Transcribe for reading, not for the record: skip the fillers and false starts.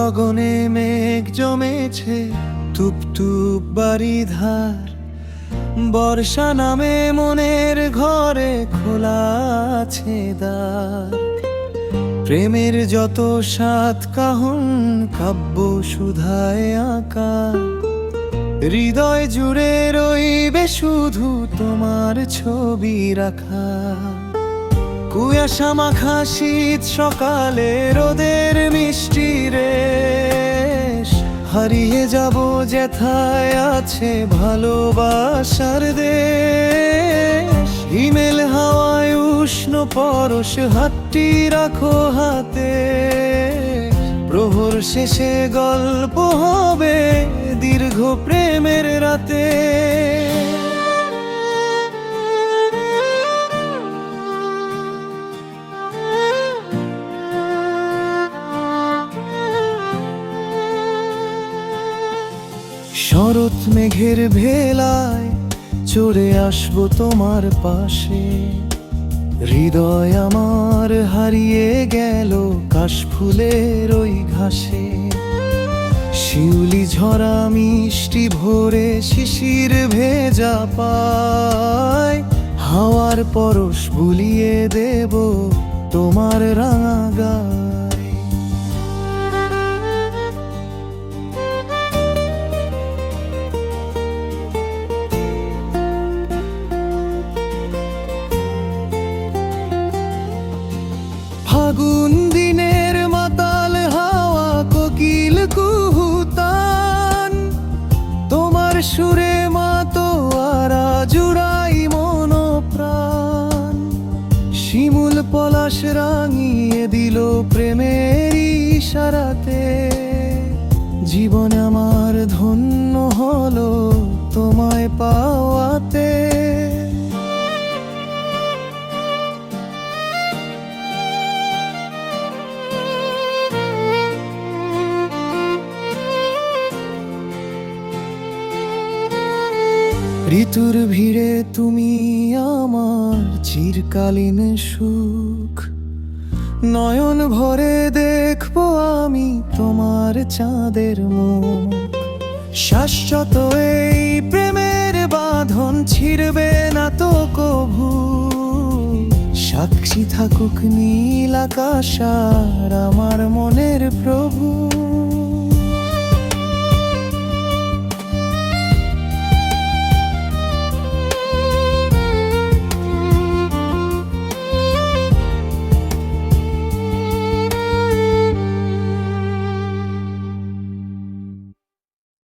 গগনে মেঘ জমেছে, টুপ টুপ বারিধার। বর্ষা নামে মনের ঘরে খোলা আছে দ্বার। প্রেমের যত সাত কাহন কাব্য সুধায় আঁকা। হৃদয় জুড়ে রইবে শুধু তোমার ছবি রাখা। কুয়াশা মাখা শীত সকালে রোদের মিষ্টি রেশ। হারিয়ে যাব যেথায় আছে ভালোবাসার দেশ। হিমেল হাওয়ায় উষ্ণ পরশ, হাতটি রাখো হাতে। প্রহর শেষে গল্প হবে দীর্ঘ প্রেমের রাতে। শরৎ মেঘের ভেলায় চড়ে আসবো তোমার পাশে। হৃদয় আমার হারিয়ে গেল কাশফুলের ওই ঘাসে। শিউলি ঝরা মিষ্টি ভোরে শিশির ভেজা পায়। হাওয়ার পরশ বুলিয়ে দেব তোমার রাঙা গায়। ফাগুন দিনের মাতাল হাওয়া, কোকিল কুহুতান। তোমার সুরে মাতোয়ারা জুড়াই মন প্রাণ। শিমুল পলাশ রাঙিয়ে দিল প্রেমের ইশারাতে। জীবন আমার ধন্য হলো তোমায় পাওয়াতে। ঋতুর ভিড়ে তুমি আমার চিরকালীন সুখ। নয়ন ভরে দেখবো আমি তোমার চাঁদের মুখ। শাশ্বত এই প্রেমের বাঁধন ছিড়বে না তো কভু। সাক্ষী থাকুক নীল আকাশ আর আমার মনের প্রভু।